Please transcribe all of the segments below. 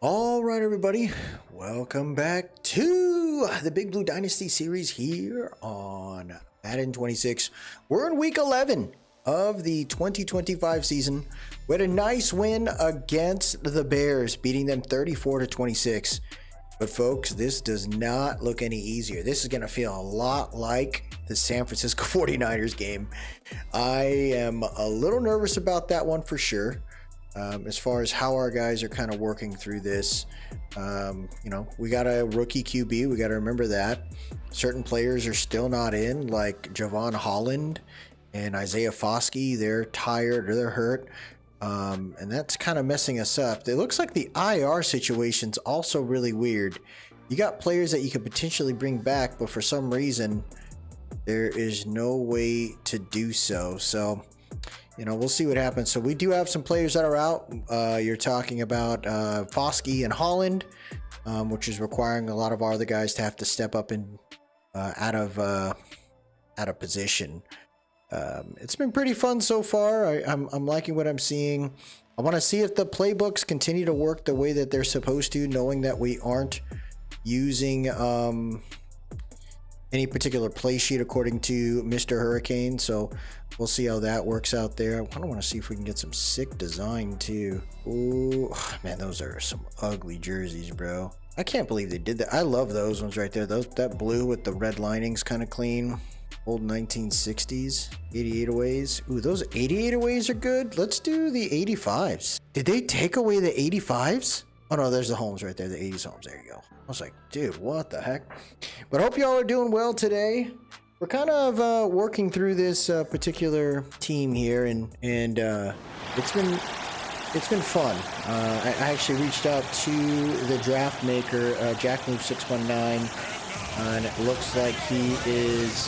All right, everybody, welcome back to the Big Blue Dynasty Series here on Madden 26. We're in week 11 of the 2025 season. We had a nice win against the Bears, beating them 34-26. But folks, this does not look any easier. This is going to feel a lot like the San Francisco 49ers game. I am a little nervous about that one for sure. As far as how our guys are kind of working through this, we got a rookie QB. We got to remember that. Certain players are still not in, like Javon Holland and Isaiah Foskey. They're tired or they're hurt. And that's kind of messing us up. It looks like the IR situation's also really weird. You got players that you could potentially bring back, but for some reason, there is no way to do so. So, we'll see what happens. So we do have some players that are out. You're talking about Foskey and Holland, which is requiring a lot of our other guys to have to step up and out of position. It's been pretty fun so far. I'm liking what I'm seeing. I want to see if the playbooks continue to work the way that they're supposed to, knowing that we aren't using any particular play sheet according to Mr. Hurricane. So we'll see how that works out there. I kind of want to see if we can get some sick design too. Ooh, man, those are some ugly jerseys, bro. I can't believe they did that. I love those ones right there. That blue with the red linings, kind of clean. Old 1960s 88aways. Ooh, those 88aways are good. Let's do the 85s. Did they take away the 85s? Oh no, there's the homes right there, the 80s homes. There you go. I was like, dude, what the heck? But I hope y'all are doing well today. We're kind of working through this particular team here, and it's been fun. I actually reached out to the draft maker, JackMove619, and it looks like he is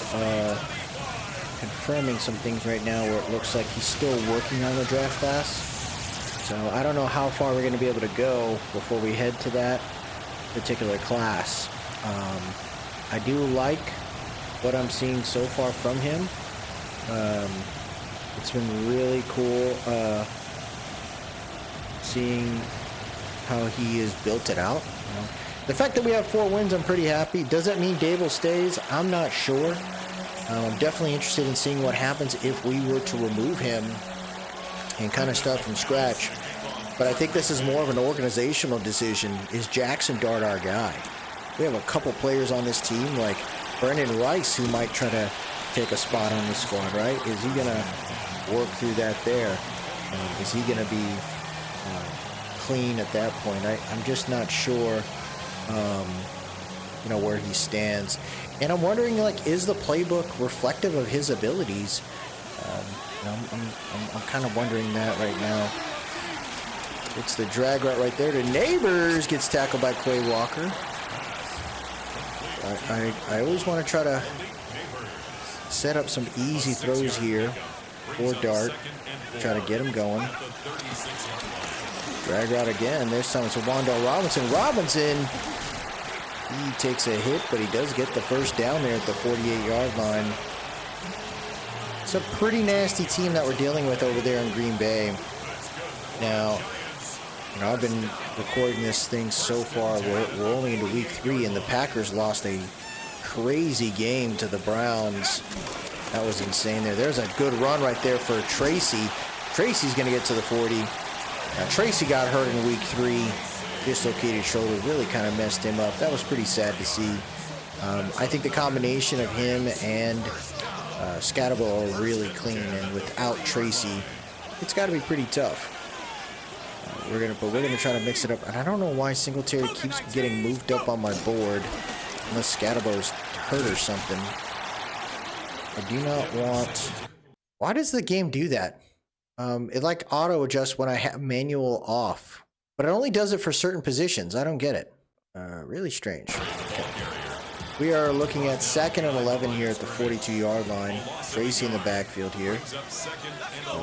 confirming some things right now where it looks like he's still working on the draft class. So I don't know how far we're going to be able to go before we head to that particular class. I do like what I'm seeing so far from him. It's been really cool seeing how he has built it out. The fact that we have 4 wins, I'm pretty happy. Does that mean Dable stays? I'm not sure. I'm definitely interested in seeing what happens if we were to remove him and kind of start from scratch. But I think this is more of an organizational decision. Is Jackson Dart our guy? We have a couple players on this team, like Brendan Rice, who might try to take a spot on the squad, right? Is he going to work through that there? Is he going to be clean at that point? I'm just not sure, where he stands. And I'm wondering, is the playbook reflective of his abilities? I'm kind of wondering that right now. It's the drag route right there to Neighbors, gets tackled by Quay Walker. I always want to try to set up some easy throws here for Dart. Try to get him going. Drag route again. This time it's Wandell Robinson. Robinson, he takes a hit, but he does get the first down there at the 48-yard line. It's a pretty nasty team that we're dealing with over there in Green Bay. Now, I've been recording this thing so far. We're only into week 3, and the Packers lost a crazy game to the Browns. That was insane there. There's a good run right there for Tracy. Tracy's going to get to the 40. Now, Tracy got hurt in week 3. Dislocated shoulder really kind of messed him up. That was pretty sad to see. I think the combination of him and Scatterbo are really clean, and without Tracy, it's got to be pretty tough. We're gonna try to mix it up, and I don't know why Singletary keeps getting moved up on my board, unless Scatterbo's hurt or something. I do not want. Why does the game do that? It auto adjusts when I have manual off, but it only does it for certain positions. I don't get it. Really strange. Okay. We are looking at 2nd and 11 here at the 42-yard line. Tracy in the backfield here.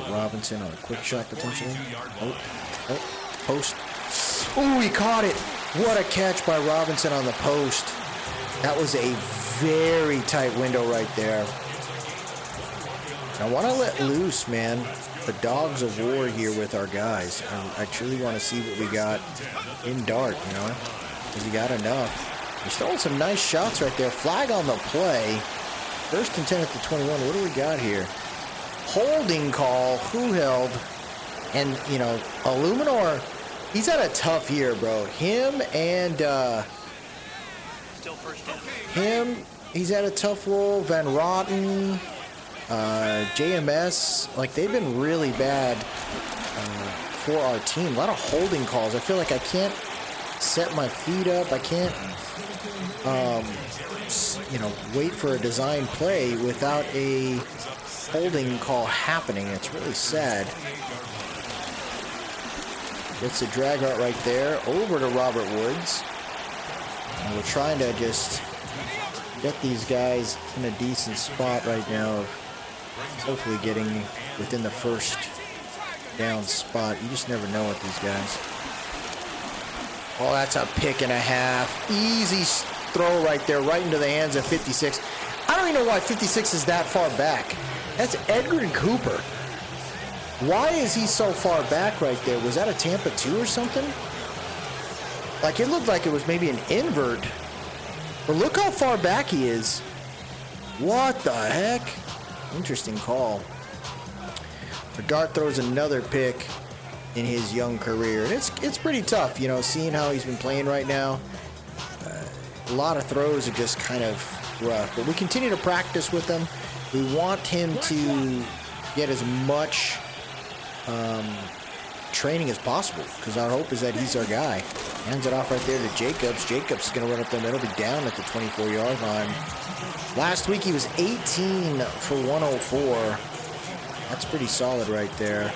Robinson on a quick shot potentially. Post. Oh, he caught it. What a catch by Robinson on the post. That was a very tight window right there. I want to let loose, man. a dogs of war here with our guys. I truly want to see what we got in dart, you know, because he got enough. He's throwing some nice shots right there. Flag on the play. First and 10 at the 21. What do we got here? Holding call. Who held? And, you know, Illuminor, he's had a tough year, bro. Him and Still first down. he's had a tough role. Van Rotten, JMS, like they've been really bad for our team. A lot of holding calls. I feel like I can't set my feet up. I can't, you know, wait for a design play without a holding call happening. It's really sad. Gets a drag out right there over to Robert Woods. And we're trying to just get these guys in a decent spot right now of hopefully getting within the first down spot. You just never know with these guys. Oh, that's a pick and a half. Easy throw right there, right into the hands of 56. I don't even know why 56 is that far back. That's Edgar Cooper. Why is he so far back right there? Was that a Tampa 2 or something? Like, it looked like it was maybe an invert. But look how far back he is. What the heck? Interesting call. So Dart throws another pick in his young career. And it's pretty tough, you know, seeing how he's been playing right now. A lot of throws are just kind of rough. But we continue to practice with him. We want him to get as much training as possible, because our hope is that he's our guy. Hands it off right there to Jacobs. Jacobs is going to run up the middle, be down at the 24-yard line. Last week he was 18 for 104. That's pretty solid right there.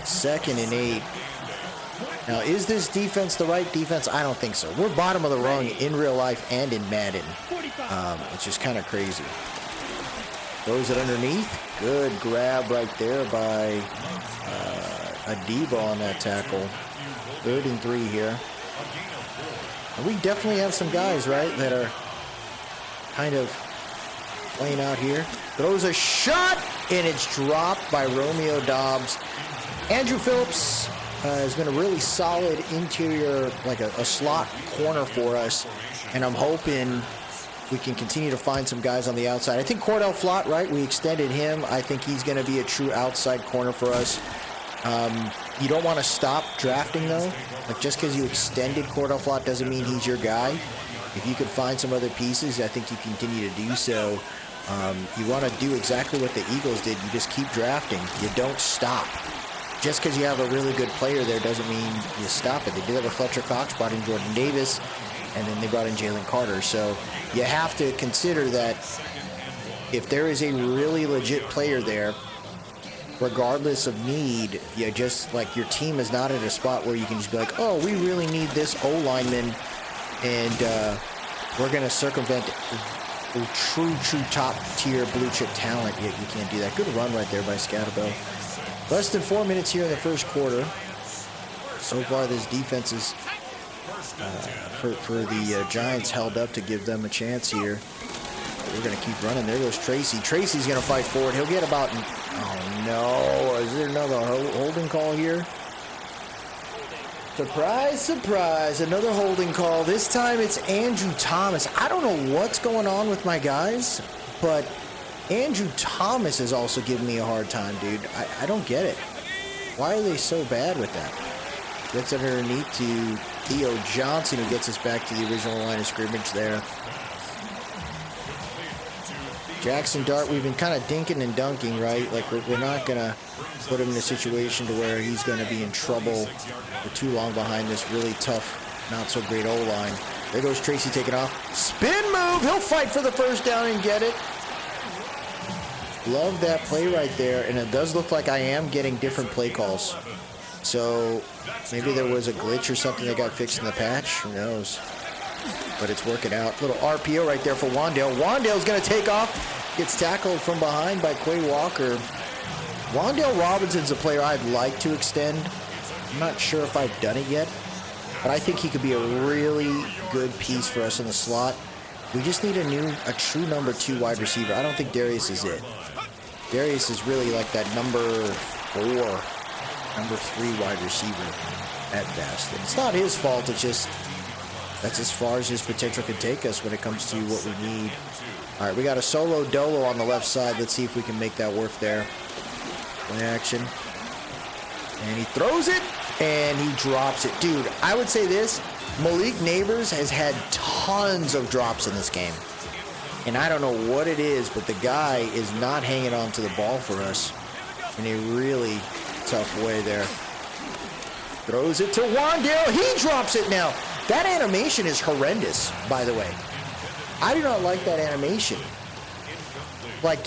2nd and 8. Now, is this defense the right defense? I don't think so. We're bottom of the rung in real life and in Madden. It's just kind of crazy. Throws it underneath. Good grab right there by Adiba on that tackle. 3rd and 3 here. And we definitely have some guys, right, that are kind of playing out here. Throws a shot, and it's dropped by Romeo Dobbs. Andrew Phillips has been a really solid interior, like a slot corner for us, and I'm hoping we can continue to find some guys on the outside. I think Cordell Flott, right, we extended him. I think he's going to be a true outside corner for us. You don't want to stop drafting, though. Like, just because you extended Cordell Flott doesn't mean he's your guy. If you could find some other pieces, I think you continue to do so. You want to do exactly what the Eagles did. You just keep drafting. You don't stop. Just because you have a really good player there doesn't mean you stop it. They did have a Fletcher Cox, brought in Jordan Davis, and then they brought in Jalen Carter. So you have to consider that if there is a really legit player there, regardless of need, you just, like, your team is not at a spot where you can just be like, oh, we really need this O-lineman, and we're going to circumvent true top-tier blue-chip talent. You can't do that. Good run right there by Scatterbo. Less than 4 minutes here in the first quarter. So far, this defense is, for the Giants, held up to give them a chance here. We're going to keep running. There goes Tracy. Tracy's going to fight forward. He'll get about... Oh, no. Is there another holding call here? Surprise, surprise. Another holding call. This time it's Andrew Thomas. I don't know what's going on with my guys, but Andrew Thomas is also giving me a hard time, dude. I don't get it. Why are they so bad with that? Gets it underneath to Theo Johnson, who gets us back to the original line of scrimmage there. Jackson Dart, we've been kind of dinking and dunking, right? Like, we're not going to put him in a situation to where he's going to be in trouble for too long behind this really tough, not so great O-line. There goes Tracy taking off. Spin move! He'll fight for the first down and get it. Love that play right there, and it does look like I am getting different play calls. So maybe there was a glitch or something that got fixed in the patch. Who knows? But it's working out. Little RPO right there for Wandale. Wandale's going to take off. Gets tackled from behind by Quay Walker. Wandale Robinson's a player I'd like to extend. I'm not sure if I've done it yet, but I think he could be a really good piece for us in the slot. We just need a true number 2 wide receiver. I don't think Darius is it. Darius is really like that number 3 wide receiver at best. And it's not his fault. It's just that's as far as his potential can take us when it comes to what we need. All right, we got a solo dolo on the left side. Let's see if we can make that work there. Play action. And he throws it, and he drops it. Dude, I would say this. Malik Neighbors has had tons of drops in this game. And I don't know what it is, but the guy is not hanging on to the ball for us in a really tough way there. Throws it to Wandale. He drops it now. That animation is horrendous, by the way. I do not like that animation. Like,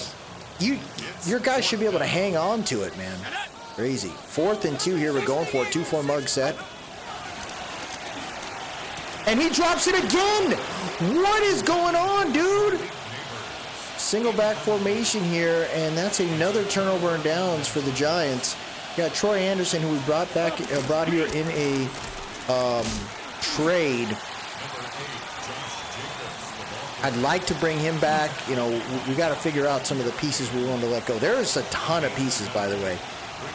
your guys should be able to hang on to it, man. Crazy. 4th and 2 here. We're going for it. 2-4 mug set. And he drops it again. What is going on, dude? Single back formation here, and that's another turnover and downs for the Giants. Got Troy Anderson, who we brought here in a trade. I'd like to bring him back. You know, we got to figure out some of the pieces we want to let go. There is a ton of pieces, by the way,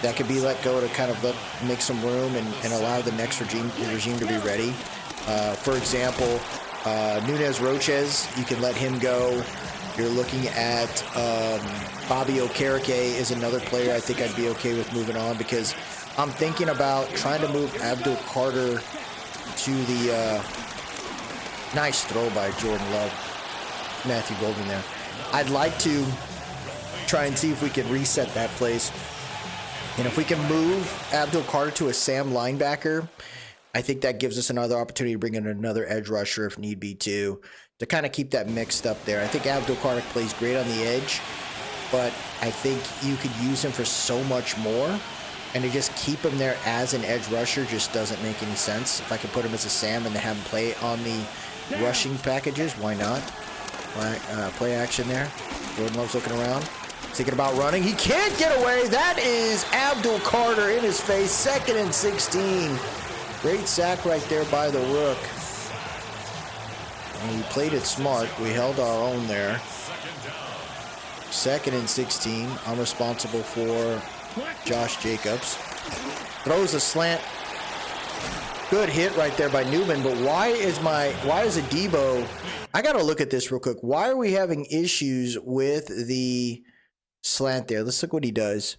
that could be let go to kind of make some room and allow the next regime to be ready. For example, Nunez Roches, you can let him go. You're looking at Bobby Okereke is another player I think I'd be okay with moving on, because I'm thinking about trying to move Abdul Carter to the nice throw by Jordan Love. Matthew Golden there. I'd like to try and see if we can reset that place. And if we can move Abdul Carter to a Sam linebacker, I think that gives us another opportunity to bring in another edge rusher if need be too, to kind of keep that mixed up there. I think Abdul Carter plays great on the edge, but I think you could use him for so much more, and to just keep him there as an edge rusher just doesn't make any sense. If I could put him as a Sam and have him play on the rushing packages, why not? Play action there. Jordan Love's looking around, thinking about running. He can't get away. That is Abdul Carter in his face. 2nd and 16. Great sack right there by the Rook. And we played it smart. We held our own there. 2nd and 16. I'm responsible for Josh Jacobs. Throws a slant. Good hit right there by Newman. But why is Adebo? I got to look at this real quick. Why are we having issues with the slant there? Let's look what he does.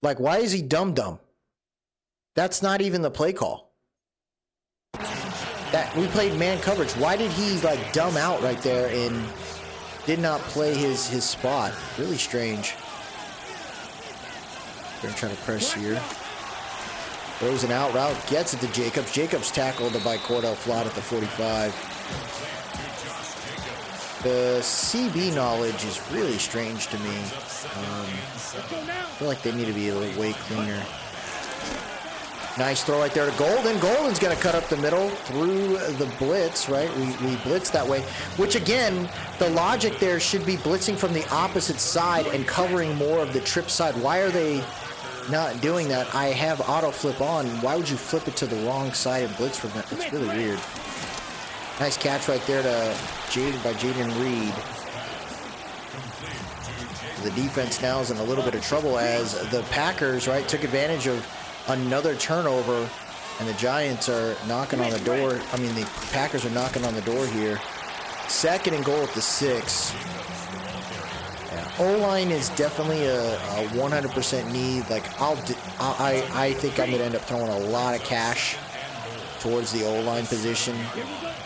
Like, why is he dumb? That's not even the play call. That we played man coverage. Why did he like dumb out right there and did not play his spot? Really strange. Gonna try to press here. Throws an out route, gets it to Jacobs. Jacobs tackled by Cordell Flott at the 45. The CB knowledge is really strange to me. I feel like they need to be a little way cleaner. Nice throw right there to Golden. Golden's going to cut up the middle through the blitz, right? We blitz that way, which again, the logic there should be blitzing from the opposite side and covering more of the trip side. Why are they not doing that? I have auto flip on. Why would you flip it to the wrong side and blitz from that? It's really weird. Nice catch right there by Jaden Reed. The defense now is in a little bit of trouble as the Packers, right, took advantage of another turnover, and the Giants are knocking on the door. I mean, the Packers are knocking on the door here. 2nd and goal at the 6. Yeah, O-line is definitely a 100% need. Like, I think I'm gonna end up throwing a lot of cash towards the O-line position,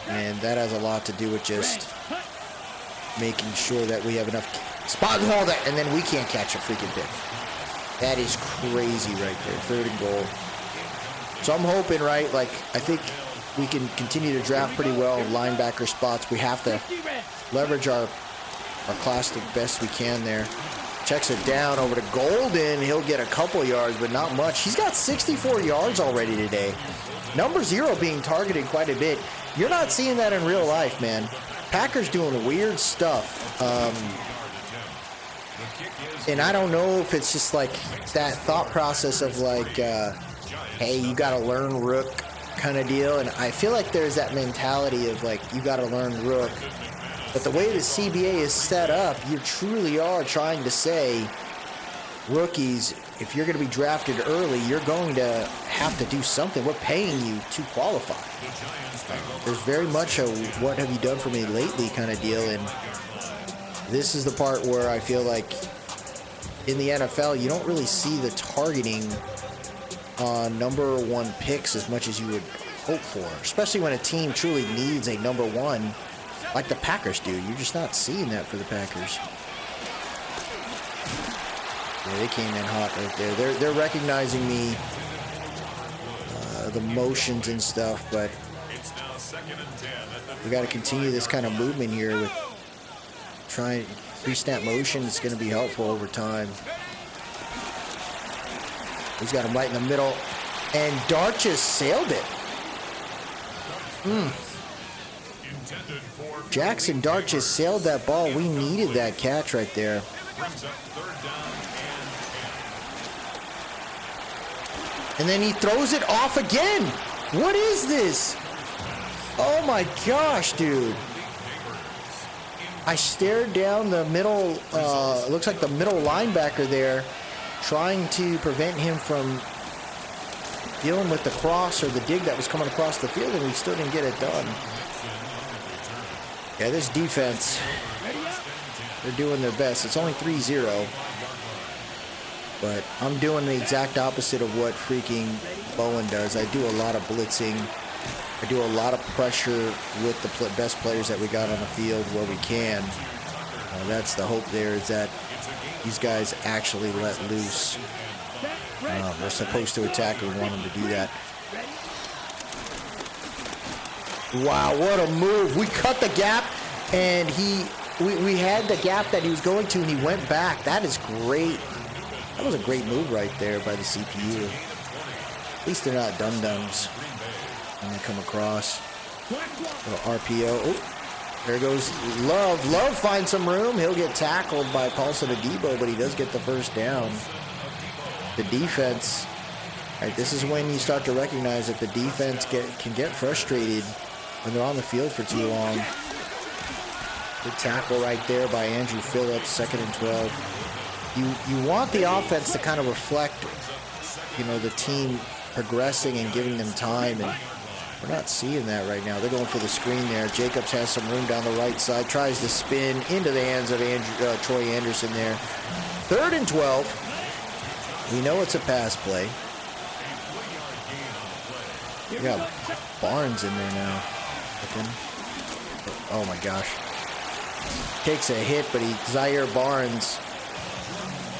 and that has a lot to do with just making sure that we have enough spot and all that, and then we can't catch a freaking pin. That is crazy right there. 3rd and goal. So I'm hoping, right, like, I think we can continue to draft pretty well linebacker spots. We have to leverage our class the best we can there. Checks it down over to Golden. He'll get a couple yards, but not much. He's got 64 yards already today. Number 0 being targeted quite a bit. You're not seeing that in real life, man. Packers doing weird stuff. And I don't know if it's just like that thought process of like, hey, you got to learn Rook kind of deal. And I feel like there's that mentality of like, you got to learn Rook. But the way the CBA is set up, you truly are trying to say, rookies, if you're going to be drafted early, you're going to have to do something. We're paying you to qualify. There's very much a what have you done for me lately kind of deal, and this is the part where I feel like in the NFL, you don't really see the targeting on number one picks as much as you would hope for, especially when a team truly needs a number one like the Packers do. You're just not seeing that for the Packers. Yeah, they came in hot right there. They're recognizing the motions and stuff, but we got to continue this kind of movement here with trying pre-snap motion. It's going to be helpful over time. He's got him right in the middle, and Dart just sailed it. Jackson Dart just sailed that ball. We needed that catch right there. And then he throws it off again. What is this? Oh my gosh, dude. I stared down the middle, it looks like the middle linebacker there, trying to prevent him from dealing with the cross or the dig that was coming across the field, and we still didn't get it done. Yeah, this defense, they're doing their best. It's only 3-0. But I'm doing the exact opposite of what freaking Bowen does. I do a lot of blitzing. I do a lot of pressure with the best players that we got on the field where we can. That's the hope there, is that these guys actually let loose. They're supposed to attack, and we want them to do that. Wow, what a move. We cut the gap, and we had the gap that he was going to, and he went back. That is great. That was a great move right there by the CPU. At least they're not dum-dums when they come across. Little RPO. Oh, there goes Love. Love finds some room. He'll get tackled by Paulson Adebo, but he does get the first down. The defense. All right, this is when you start to recognize that the defense can get frustrated when they're on the field for too long. Good tackle right there by Andrew Phillips, 2nd and 12. You want the offense to kind of reflect, the team progressing and giving them time, and we're not seeing that right now. They're going for the screen there. Jacobs has some room down the right side, tries to spin into the hands of Troy Anderson there. 3rd and 12. We know it's a pass play. We got Barnes in there now. Oh my gosh. Takes a hit, but Zaire Barnes,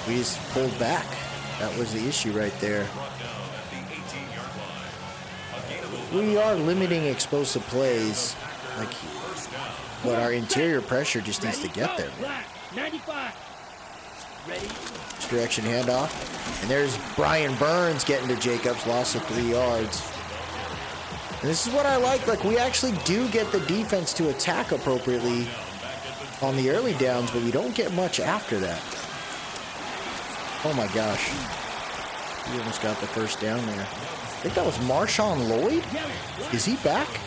we just pulled back. That was the issue right there. We are limiting explosive plays, but our interior pressure just needs to get there. Direction handoff, and there's Brian Burns getting to Jacobs, loss of 3 yards. And this is what I like. We actually do get the defense to attack appropriately on the early downs, but we don't get much after that. Oh my gosh. He almost got the first down there. I think that was Marshawn Lloyd? Is he back?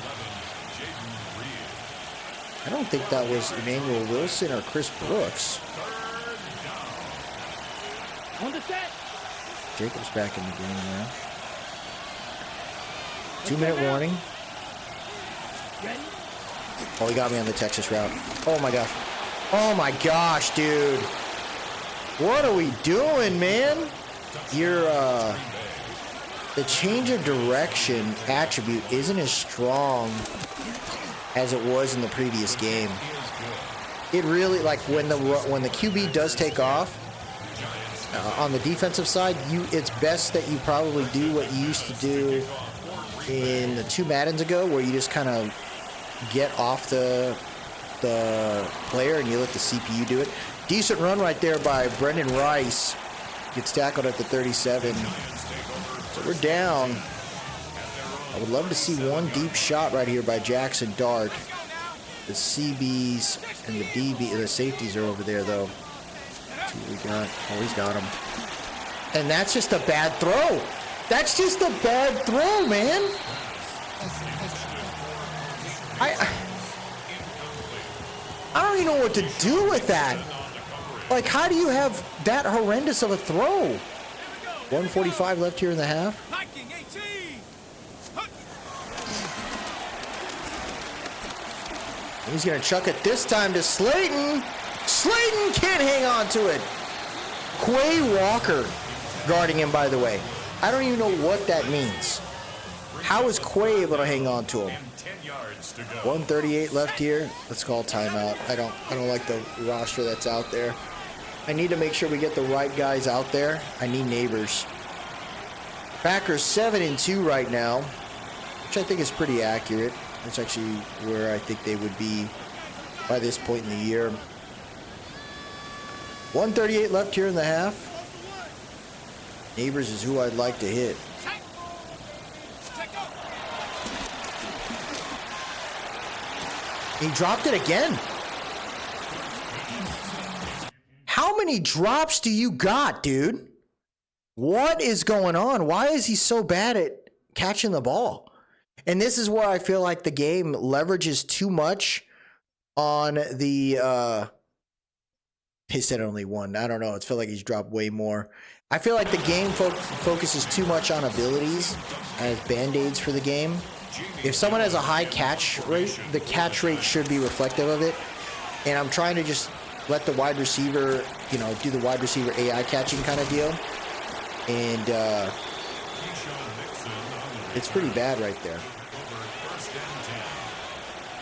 I don't think that was Emmanuel Wilson or Chris Brooks. Jacobs back in the game now. 2-minute warning. Oh, he got me on the Texas route. Oh my gosh. Oh my gosh, dude. What are we doing, man? The change of direction attribute isn't as strong as it was in the previous game. It really, when the QB does take off, on the defensive side, it's best that you probably do what you used to do in the 2 Maddens ago, where you just kind of get off the player and you let the CPU do it. Decent run right there by Brendan Rice. Gets tackled at the 37. So we're down. I would love to see one deep shot right here by Jackson Dart. The CBs and the safeties are over there, though. Let's see what we got. Oh, he's got him. And that's just a bad throw. That's just a bad throw, man. I don't even know what to do with that. Like, how do you have that horrendous of a throw? 1:45 left here in the half. He's going to chuck it this time to Slayton. Slayton can't hang on to it. Quay Walker guarding him, by the way. I don't even know what that means. How is Quay able to hang on to him? 1:38 left here. Let's call timeout. I don't like the roster that's out there. I need to make sure we get the right guys out there. I need neighbors. Packers 7-2 right now, which I think is pretty accurate. That's actually where I think they would be by this point in the year. 1:38 left here in the half. Neighbors is who I'd like to hit. He dropped it again. How many drops do you got, dude? What is going on? Why is he so bad at catching the ball? And this is where I feel like the game leverages too much on the, he said only one. I don't know. It feels like he's dropped way more. I feel like the game focuses too much on abilities as band-aids for the game. If someone has a high catch rate, the catch rate should be reflective of it. And I'm trying to just let the wide receiver, you know, do the wide receiver AI catching kind of deal. And it's pretty bad right there.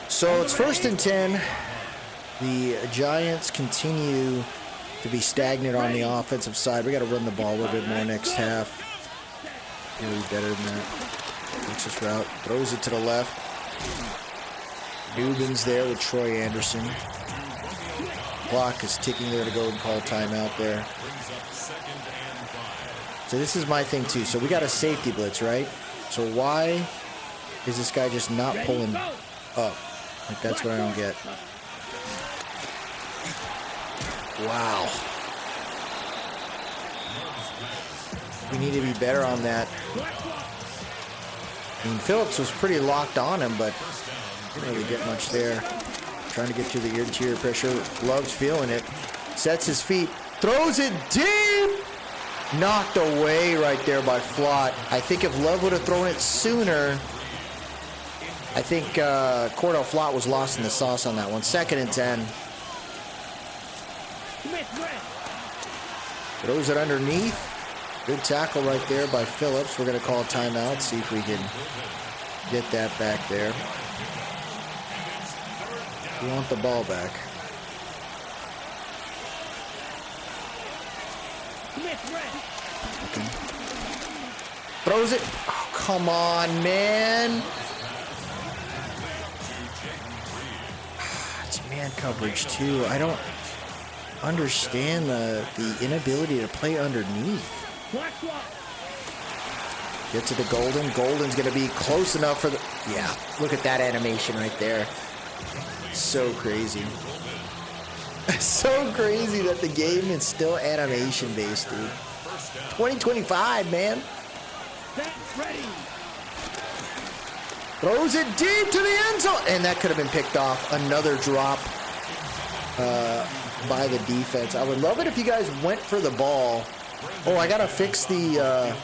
So it's 1st and 10. The Giants continue to be stagnant on the offensive side. We got to run the ball a little bit more next half. Really better than that. Takes this route, throws it to the left. Newbin's there with Troy Anderson. Clock is ticking there to go and call timeout there. So this is my thing too. So we got a safety blitz, right? So why is this guy just not pulling up? Like, that's what I don't get. Wow. We need to be better on that. I mean, Phillips was pretty locked on him, but didn't really get much there. Trying to get to the interior pressure. Love's feeling it. Sets his feet. Throws it deep. Knocked away right there by Flott. I think if Love would have thrown it sooner, I think Cordell Flott was lost in the sauce on that one. 2nd and 10. Throws it underneath. Good tackle right there by Phillips. We're going to call a timeout. See if we can get that back there. We want the ball back. Okay. Throws it. Oh, come on, man. It's man coverage, too. I don't understand the inability to play underneath. Get to the Golden. Golden's going to be close enough for the... Yeah, look at that animation right there. So crazy. So crazy that the game is still animation based, dude. 2025, man. Throws it deep to the end zone. And that could have been picked off. Another drop by the defense. I would love it if you guys went for the ball. Oh, I got to fix the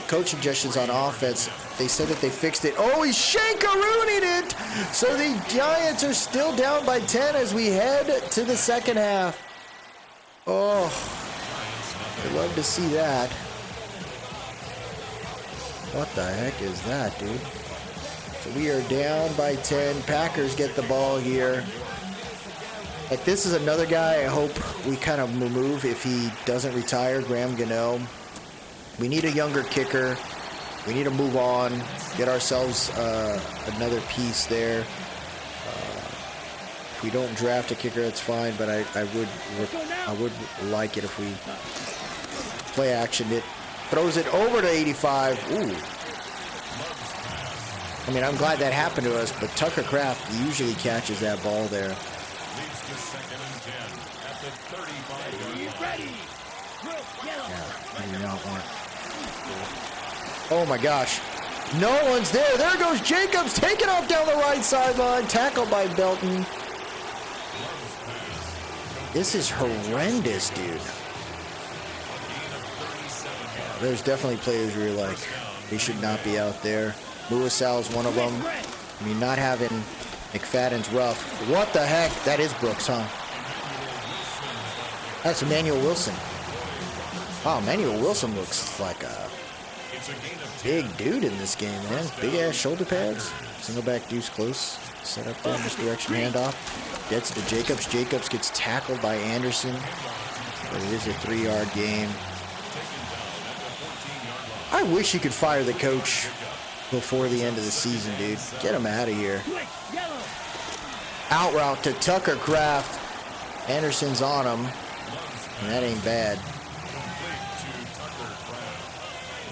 coach suggestions on offense. They said that they fixed it. Oh, he's shankarooning it. So the Giants are still down by 10 as we head to the 2nd half. Oh, I'd love to see that. What the heck is that, dude? So we are down by 10. Packers get the ball here. Like, this is another guy I hope we kind of remove if he doesn't retire, Graham Gano. We need a younger kicker. We need to move on, get ourselves another piece there. If we don't draft a kicker, that's fine, but I would like it if we play action it. Throws it over to 85. Ooh. I mean, I'm glad that happened to us, but Tucker Kraft usually catches that ball there. Yeah, I do not want. Oh my gosh. No one's there. There goes Jacobs taking off down the right sideline. Tackled by Belton. This is horrendous, dude. There's definitely players where you're like, they should not be out there. Lewisal is one of them. I mean, not having McFadden's rough. What the heck? That is Brooks, huh? That's Emmanuel Wilson. Wow, Emmanuel Wilson looks like a big dude in this game, man. Big ass shoulder pads. Single back deuce close. Set up there, misdirection handoff. Gets to Jacobs. Jacobs gets tackled by Anderson. But it is a 3-yard game. I wish you could fire the coach before the end of the season, dude. Get him out of here. Out route to Tucker Kraft. Anderson's on him. And that ain't bad.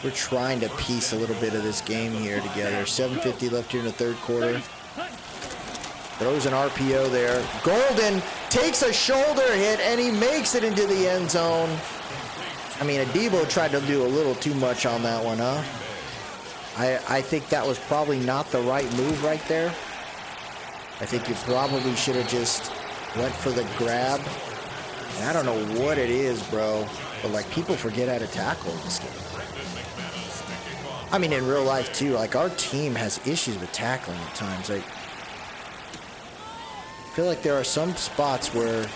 We're trying to piece a little bit of this game here together. 7:50 left here in the third quarter. Throws an RPO there. Golden takes a shoulder hit, and he makes it into the end zone. I mean, Adebo tried to do a little too much on that one, huh? I think that was probably not the right move right there. I think you probably should have just went for the grab. And I don't know what it is, bro, but like people forget how to tackle in this game. I mean, in real life too, like our team has issues with tackling at times. Like, I feel like there are some spots where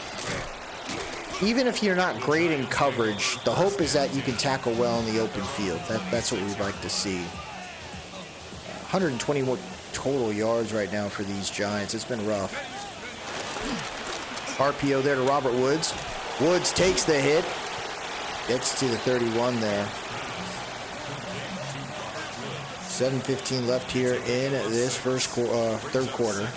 even if you're not great in coverage, the hope is that you can tackle well in the open field. That's what we'd like to see. 121 total yards right now for these Giants. It's been rough. RPO there to Robert Woods. Woods takes the hit. Gets to the 31 there. 7:15 left here in this third quarter.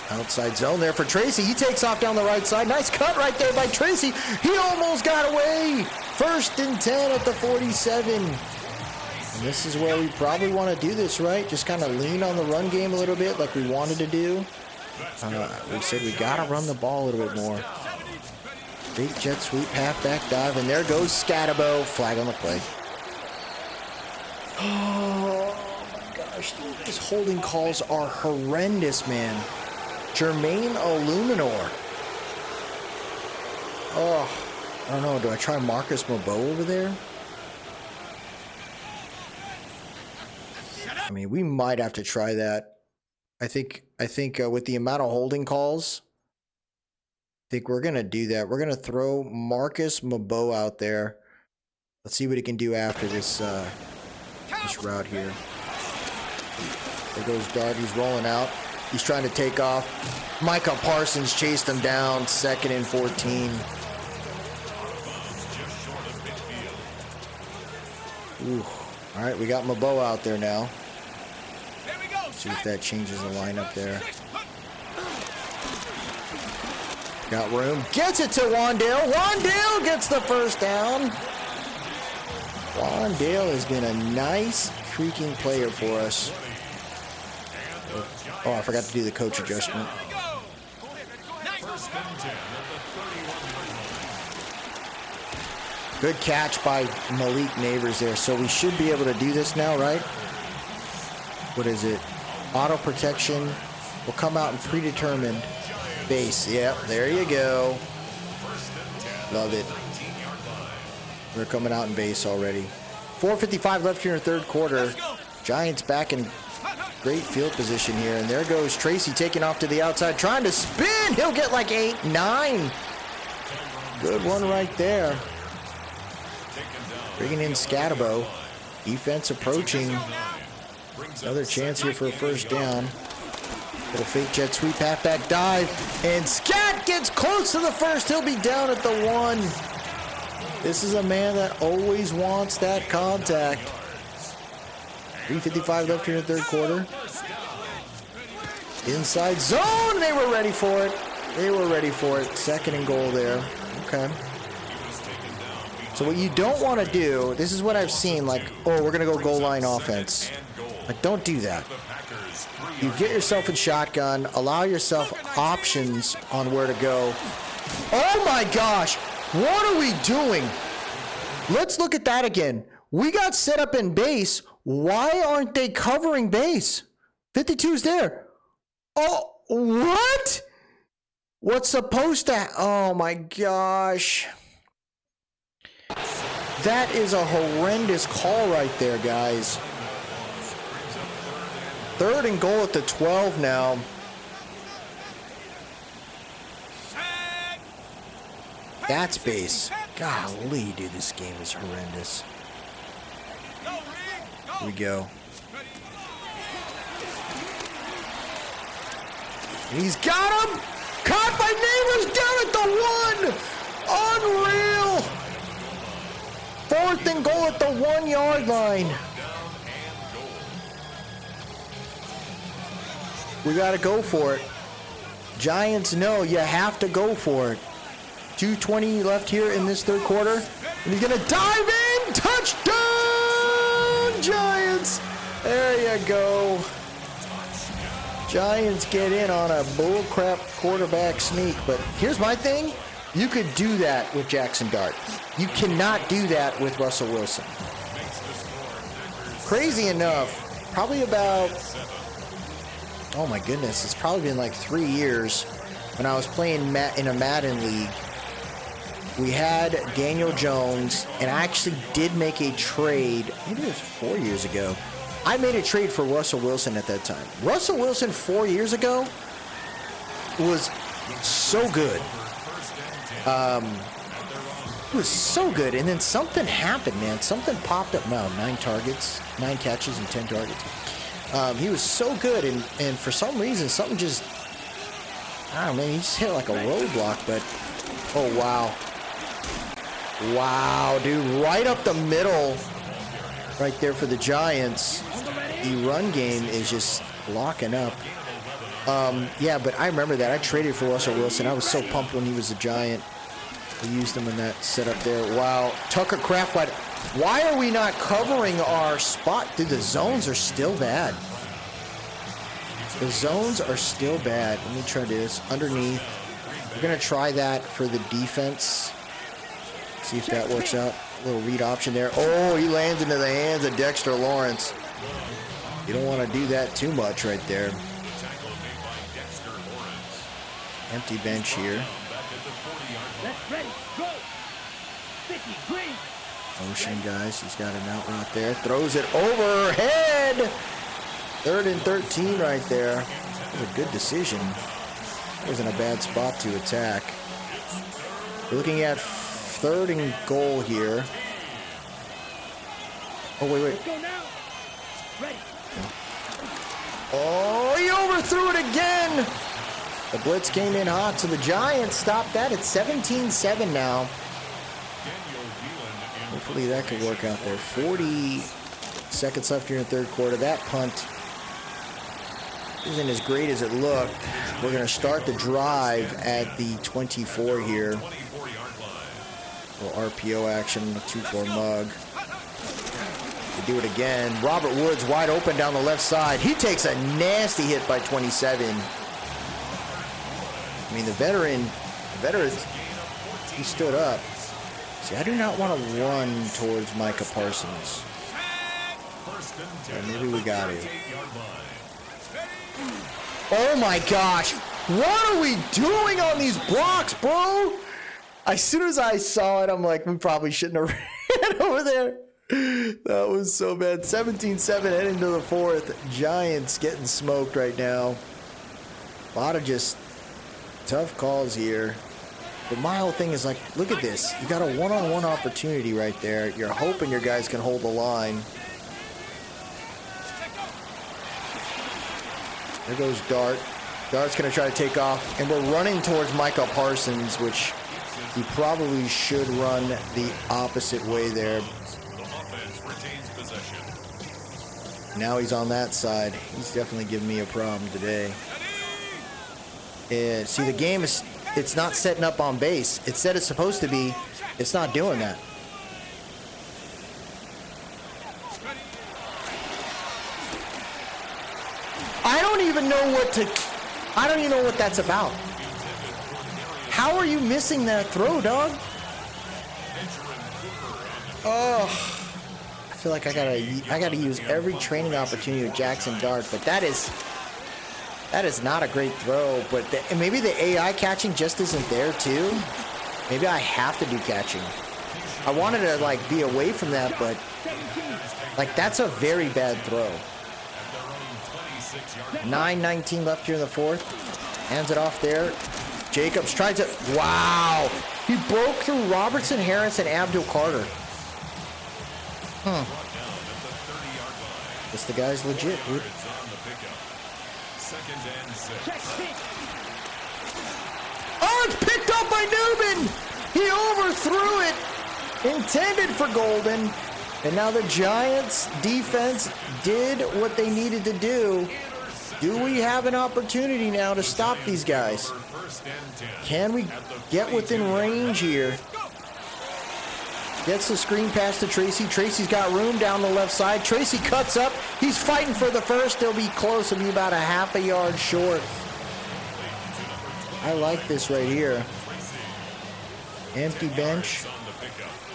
Outside zone there for Tracy. He takes off down the right side. Nice cut right there by Tracy. He almost got away. 1st and 10 at the 47. And this is where we probably want to do this, right? Just kind of lean on the run game a little bit like we wanted to do. We said we got to run the ball a little bit more. Big jet sweep, halfback dive, and there goes Scatabo. Flag on the play. Oh my gosh, dude, these holding calls are horrendous, man. Jermaine Illuminor. Oh, I don't know. Do I try Marcus Mobo over there? I mean, we might have to try that. I think with the amount of holding calls, I think we're going to do that. We're going to throw Marcus Mobo out there. Let's see what he can do after this route here. There goes Dart. He's rolling out. He's trying to take off. Micah Parsons chased him down. 2nd and 14. Ooh. All right, we got Mobo out there now. See if that changes the lineup there. Got room. Gets it to Wandale. Wandale gets the first down. Wandale has been a nice freaking player for us. Oh, I forgot to do the coach adjustment. Good catch by Malik Neighbors there. So we should be able to do this now, right? What is it? Auto protection will come out in predetermined base. Yep, there you go. Love it. We're coming out in base already. 4:55 left here in the third quarter. Giants back in great field position here. And there goes Tracy taking off to the outside, trying to spin. He'll get like 8, 9. Good one right there. Bringing in Scatabo. Defense approaching. Another chance here for a first down. Little fake jet sweep, halfback dive. And Scat gets close to the first. He'll be down at the 1. This is a man that always wants that contact. 3:55 left here in the third quarter. Inside zone. They were ready for it. They were ready for it. 2nd and goal there. Okay. So what you don't want to do, this is what I've seen, like, oh, we're going to go goal line offense. Like, don't do that. You get yourself in shotgun, allow yourself options on where to go. Oh my gosh, what are we doing? Let's look at that again. We got set up in base. Why aren't they covering base? 52's there. Oh, What? What's supposed to... Oh, my gosh. That is a horrendous call right there, guys. 3rd and goal at the 12 now. That's base. Golly, dude, this game is horrendous. Here we go. He's got him! Caught by Neighbors down at the 1! Unreal! 4th and goal at the 1-yard line. We got to go for it. Giants know you have to go for it. 2:20 left here in this 3rd quarter. And he's going to dive in. Touchdown, Giants. There you go. Giants get in on a bullcrap quarterback sneak. But here's my thing. You could do that with Jackson Dart. You cannot do that with Russell Wilson. Crazy enough, probably about, oh my goodness, it's probably been like 3 years when I was playing in a Madden league. We had Daniel Jones, and I actually did make a trade, maybe it was 4 years ago. I made a trade for Russell Wilson at that time. Russell Wilson 4 years ago was so good. It was so good, and then something happened, man. Something popped up. No, 9 targets, 9 catches, and 10 targets. He was so good, and for some reason, something just, I don't know, man, he just hit like a roadblock, but, oh, wow. Wow, dude, right up the middle, right there for the Giants. The run game is just locking up. Yeah, but I remember that. I traded for Russell Wilson. I was so pumped when he was a Giant. We used him in that setup there. Wow. Tucker Kraft, why are we not covering our spot? Dude, the zones are still bad. The zones are still bad. Let me try this. Underneath. We're going to try that for the defense. See if that works out. A little read option there. Oh, he lands into the hands of Dexter Lawrence. You don't want to do that too much right there. Empty bench here. Motion, guys. He's got an out route there. Throws it overhead. 3rd and 13 right there. That was a good decision. Wasn't a bad spot to attack. We're looking at 3rd and goal here. Oh, wait. Oh, he overthrew it again. The blitz came in hot, so the Giants stopped that at 17-7 now. Hopefully that could work out there. 40 seconds left here in the 3rd quarter. That punt isn't as great as it looked. We're going to start the drive at the 24 here. A little RPO action, a 2-4 mug. To do it again. Robert Woods wide open down the left side. He takes a nasty hit by 27. I mean, the veteran, he stood up. See, I do not want to run towards Micah Parsons. Yeah, maybe we got it. Oh my gosh. What are we doing on these blocks, bro? As soon as I saw it, I'm like, we probably shouldn't have ran over there. That was so bad. 17-7 heading to the 4th. Giants getting smoked right now. A lot of just tough calls here. But my whole thing is like, look at this. You got a one-on-one opportunity right there. You're hoping your guys can hold the line. There goes Dart. Dart's going to try to take off. And we're running towards Micah Parsons, which he probably should run the opposite way there. Now he's on that side. He's definitely giving me a problem today. Yeah, see, the game is, it's not setting up on base. It said it's supposed to be. It's not doing that. I don't even know what that's about. How are you missing that throw, dog? Oh, I feel like I gotta use every training opportunity with Jackson Dart, but that is That is not a great throw, but maybe the AI catching just isn't there too. Maybe I have to do catching. I wanted to like be away from that, but like that's a very bad throw. 9:19 left here in the fourth. Hands it off there. Jacobs tried to, wow. He broke through Robertson, Harris, and Abdul Carter. Guess the guy's legit, dude. Oh, it's picked up by Newman. He overthrew it. Intended for Golden. And now the Giants defense did what they needed to do. Do we have an opportunity now to stop these guys? Can we get within range here? Gets the screen pass to Tracy. Tracy's got room down the left side. Tracy cuts up. He's fighting for the first. He'll be close. He'll be about a half a yard short. I like this right here. Empty bench.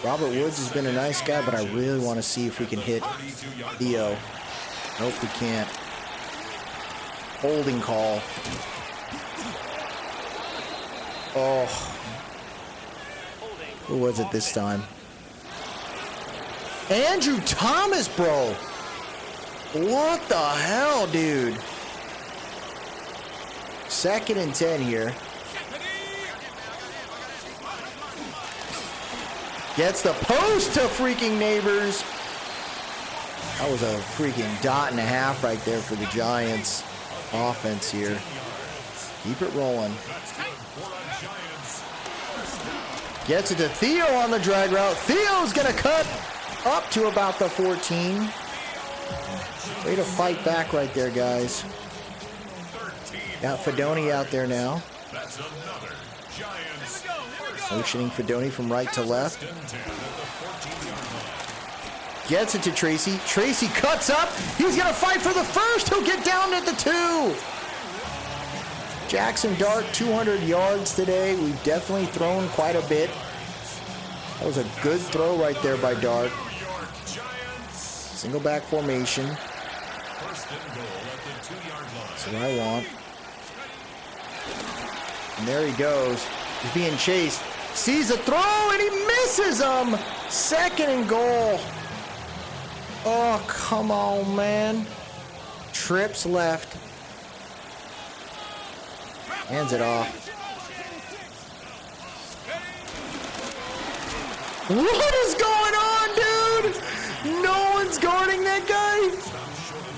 Robert Woods has been a nice guy, but I really want to see if we can hit Theo. Nope, we can't. Holding call. Oh. Who was it this time? Andrew Thomas, bro. What the hell, dude? 2nd and 10 here. Gets the post to freaking Neighbors. That was a freaking dot and a half right there for the Giants offense here. Keep it rolling. Gets it to Theo on the drag route. Theo's going to cut up to about the 14. Way to fight back right there, guys. Got Fedoni out there now. Motioning Fedoni from right to left. Gets it to Tracy. Tracy cuts up. He's going to fight for the first. He'll get down at the 2. Jackson Dart, 200 yards today. We've definitely thrown quite a bit. That was a good throw right there by Dart. Single back formation. That's what I want. And there he goes. He's being chased. Sees a throw and he misses him. 2nd and goal. Oh, come on, man. Trips left. Hands it off. What is going on, dude? No one's guarding that guy.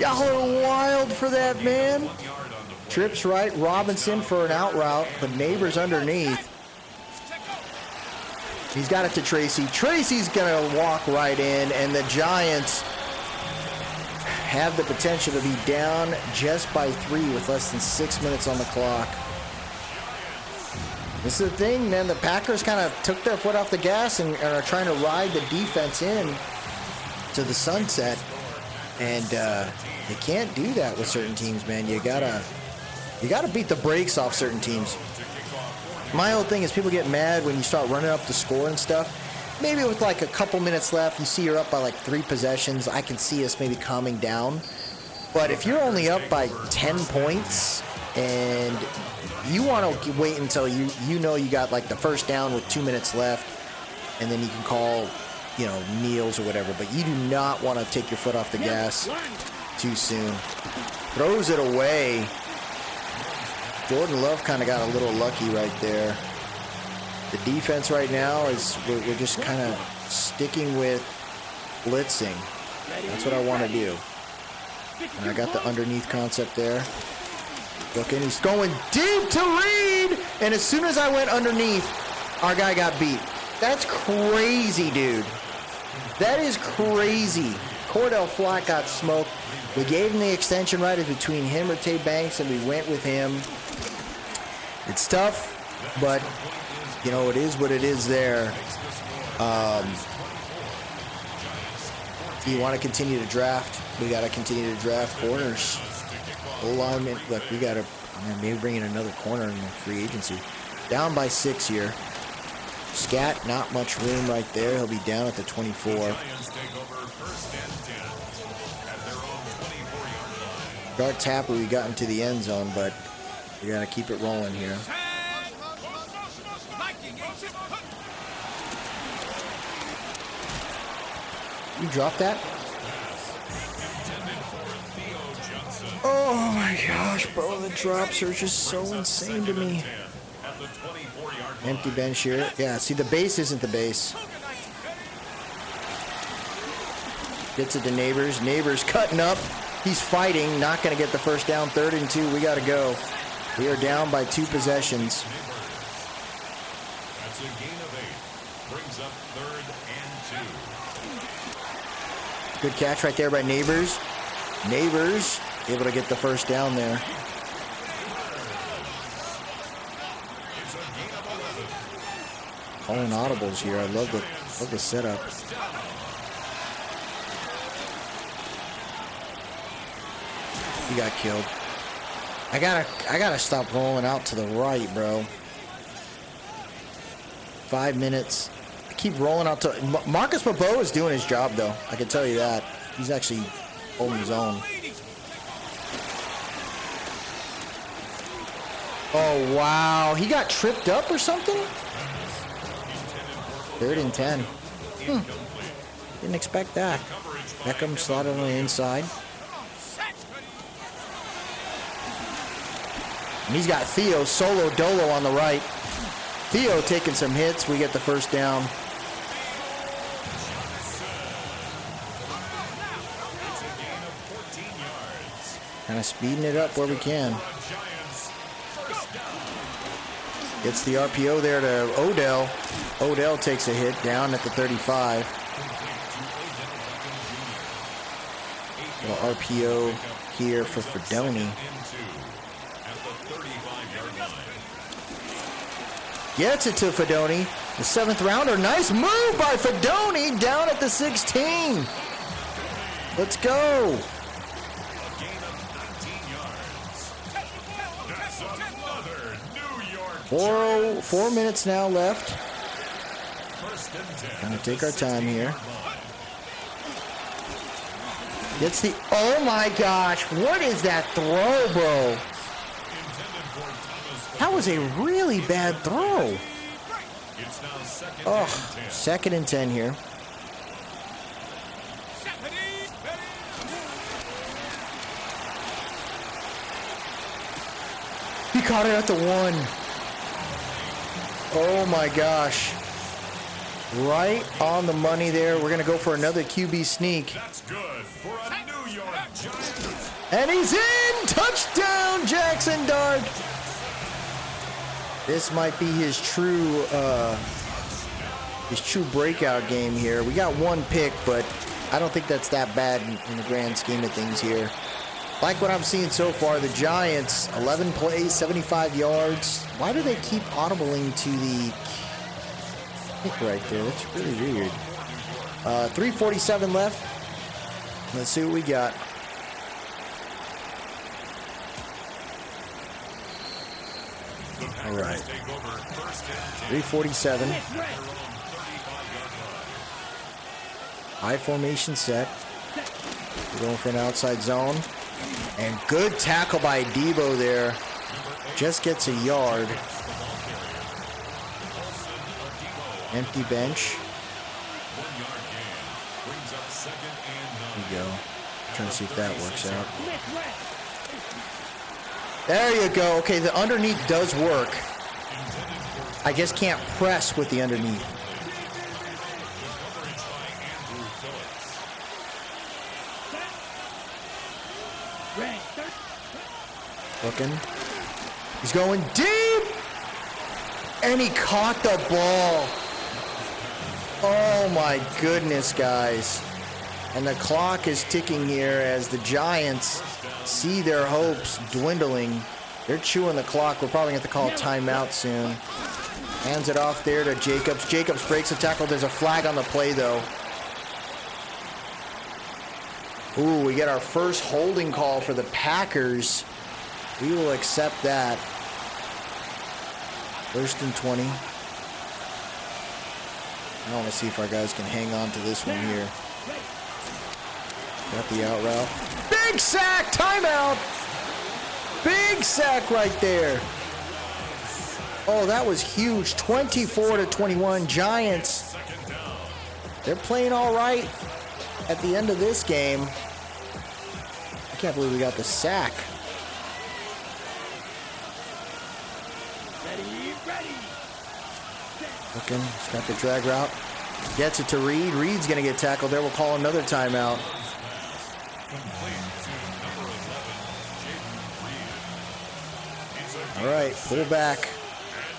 Y'all are wild for that, man. Trips right. Robinson for an out route, but Neighbors underneath. He's got it to Tracy. Tracy's going to walk right in, and the Giants have the potential to be down just by 3 with less than 6 minutes on the clock. This is the thing, man. The Packers kind of took their foot off the gas and are trying to ride the defense in to the sunset. And you can't do that with certain teams, man. You gotta beat the brakes off certain teams. My whole thing is people get mad when you start running up the score and stuff. Maybe with like a couple minutes left, you see you're up by like 3 possessions. I can see us maybe calming down. But if you're only up by 10 points and you want to wait until you know you got like the first down with 2 minutes left, and then you can call, you know, kneels or whatever. But you do not want to take your foot off the gas too soon. Throws it away. Jordan Love kind of got a little lucky right there. The defense right now is we're just kind of sticking with blitzing. That's what I want to do. And I got the underneath concept there. Looking, he's going deep to Reed, and as soon as I went underneath, our guy got beat. That's crazy, dude. That is crazy. Cordell Flack got smoked. We gave him the extension right as between him or Tay Banks, and we went with him. It's tough, but you know, it is what it is there. If you want to continue to draft, we got to continue to draft corners. Alignment, look, we got to maybe bring in another corner in the free agency. Down by 6 here. Scat, not much room right there. He'll be down at the 24. Dart's happy we got into the end zone, but we got to keep it rolling here. You dropped that? Oh my gosh, bro, the drops are just so insane to me. Empty bench here. Yeah, see, the base isn't the base. Gets it to Neighbors. Neighbors cutting up. He's fighting. Not going to get the first down. 3rd and 2. We got to go. We are down by 2 possessions. That's a gain of 8. Brings up 3rd and 2. Good catch right there by Neighbors. Neighbors able to get the first down there. Calling audibles here. I love the setup. He got killed. I gotta stop rolling out to the right, bro. 5 minutes. I keep rolling out to. Marcus Bobo is doing his job though. I can tell you that. He's actually holding his own. Oh wow, he got tripped up or something? 3rd and 10. Didn't expect that. Beckham slotted on the inside. And he's got Theo solo dolo on the right. Theo taking some hits. We get the first down. Kind of speeding it up where we can. Gets the RPO there to Odell. Odell takes a hit down at the 35. Little RPO here for Fedoni. Gets it to Fedoni. The 7th rounder. Nice move by Fedoni down at the 16. Let's go. 4 minutes now left. Gonna take our time here. Gets the. Oh my gosh. What is that throw, bro? That was a really bad throw. Oh, 2nd and 10 here. He caught it at the 1. Oh my gosh. Right on the money there. We're going to go for another QB sneak. That's good for a New York Giants. And he's in! Touchdown, Jackson Dart! This might be his true breakout game here. We got 1 pick, but I don't think that's that bad in the grand scheme of things here. Like what I'm seeing so far, the Giants, 11 plays, 75 yards. Why do they keep audibling to the kick right there? That's really weird. 3:47 left. Let's see what we got. All right. 3:47. High formation set. We're going for an outside zone. And good tackle by Debo there. Just gets a yard. Empty bench. There we go. Trying to see if that works out. There you go. Okay, the underneath does work. I just can't press with the underneath. Looking. He's going deep! And he caught the ball. Oh my goodness, guys. And the clock is ticking here as the Giants see their hopes dwindling. They're chewing the clock. We're probably going to have to call timeout soon. Hands it off there to Jacobs. Jacobs breaks the tackle. There's a flag on the play, though. Ooh, we get our first holding call for the Packers. We will accept that. 1st and 20. I want to see if our guys can hang on to this one here. Got the out route. Big sack! Timeout! Big sack right there. Oh, that was huge. 24-21. Giants. They're playing all right at the end of this game. I can't believe we got the sack. Looking, he's got the drag route. Gets it to Reed. Reed's going to get tackled there. We'll call another timeout. All right, pull back.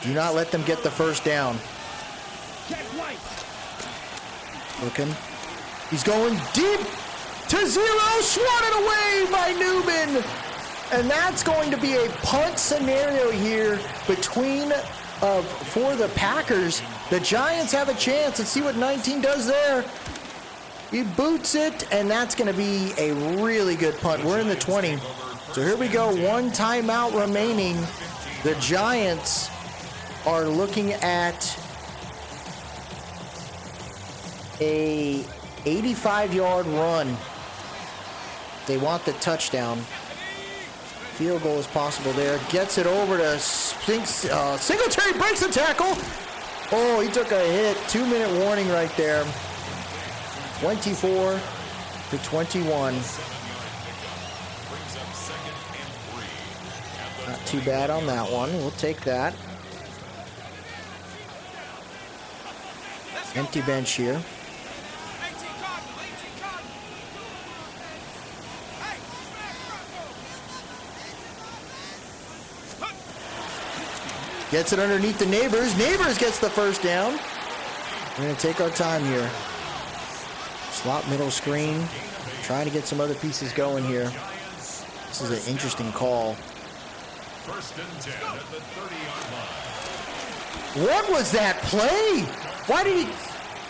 Do not let them get the first down. Looking. He's going deep to zero. Swatted away by Newman. And that's going to be a punt scenario here between for the Packers. The Giants have a chance. Let's see what 19 does there. He boots it, and that's going to be a really good punt. We're in the 20. So here we go. One timeout remaining. The Giants are looking at a 85-yard run. They want the touchdown. Field goal is possible there. Gets it over to Singletary, breaks the tackle. Oh, he took a hit. 2-minute warning right there. 24-21. Not too bad on that one. We'll take that. Empty bench here. Gets it underneath the Neighbors. Neighbors gets the first down. We're going to take our time here. Slot middle screen. Trying to get some other pieces going here. This is an interesting call. First and 10 at the 30-yard line. What was that play? Why did he...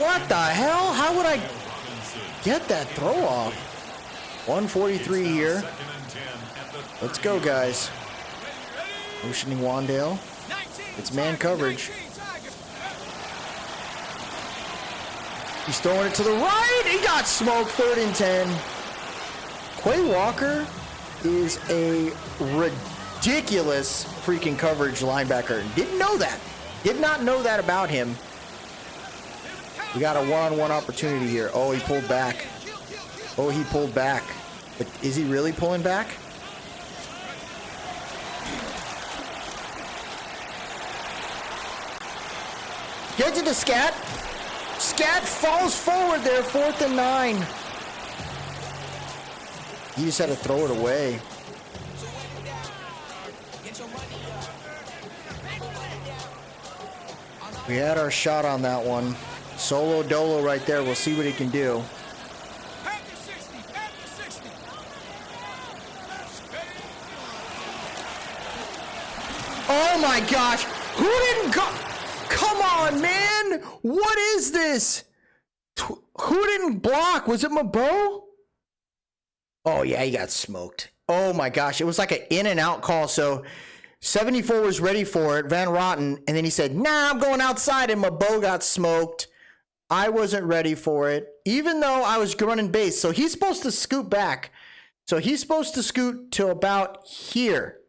What the hell? How would I get that throw off? 143 here. Let's go, guys. Motioning Wandale. It's man coverage. He's throwing it to the right. He got smoked. 3rd and 10. Quay Walker is a ridiculous freaking coverage linebacker. Didn't know that. Did not know that about him. We got a one-on-one opportunity here. Oh, he pulled back. Oh, he pulled back. But is he really pulling back? Gets it to Scat. Scat falls forward there. 4th and 9. He just had to throw it away. We had our shot on that one. Solo dolo right there. We'll see what he can do. Oh my gosh. Who didn't go? Come on, man. What is this? Who didn't block? Was it Mabo? Oh, yeah, he got smoked. Oh my gosh. It was like an in and out call. So 74 was ready for it, Van Rotten, and then he said, nah, I'm going outside, and Mabo got smoked. I wasn't ready for it, even though I was running base. So he's supposed to scoot back. So he's supposed to scoot to about here.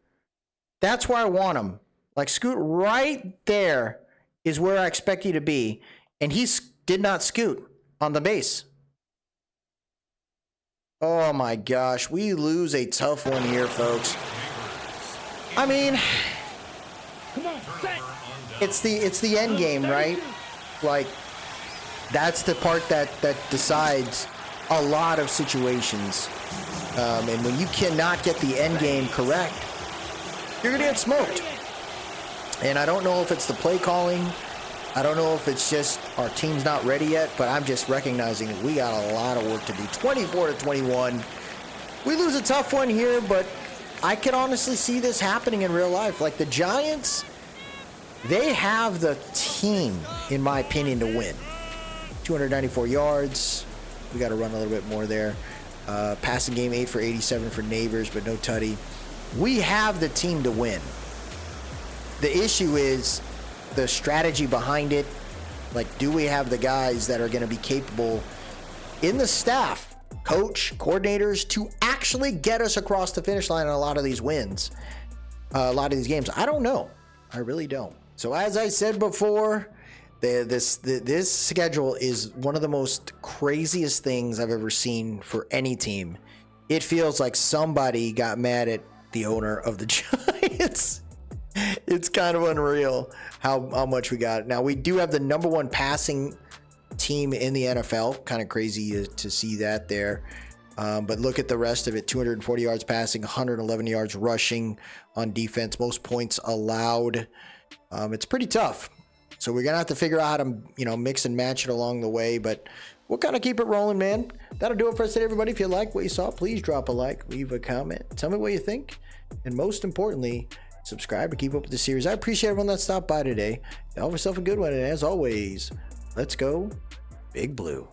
That's where I want him. Like, scoot right there is where I expect you to be. And he did not scoot on the base. Oh, my gosh. We lose a tough one here, folks. I mean, it's the end game, right? Like, that's the part that decides a lot of situations. And when you cannot get the end game correct, you're going to get smoked. And I don't know if it's the play calling. I don't know if it's just our team's not ready yet, but I'm just recognizing that we got a lot of work to do. 24-21. We lose a tough one here, but I can honestly see this happening in real life. Like, the Giants, they have the team, in my opinion, to win. 294 yards. We got to run a little bit more there. Passing game 8 for 87 for Neighbors, but no tutty. We have the team to win. The issue is the strategy behind it. Like, do we have the guys that are going to be capable in the staff coach, coordinators to actually get us across the finish line on a lot of these wins, a lot of these games? I don't know. I really don't. So as I said before, this schedule is one of the most craziest things I've ever seen for any team. It feels like somebody got mad at the owner of the Giants. It's kind of unreal how much we got. Now, we do have the #1 passing team in the NFL. Kind of crazy to see that there. But look at the rest of it. 240 yards passing, 111 yards rushing on defense, most points allowed. It's pretty tough. So we're going to have to figure out how to, mix and match it along the way. But we'll kind of keep it rolling, man. That'll do it for us today, everybody. If you like what you saw, please drop a like, leave a comment, tell me what you think. And most importantly, subscribe to keep up with the series. I appreciate everyone that stopped by today. Have yourself a good one. And as always, let's go Big Blue.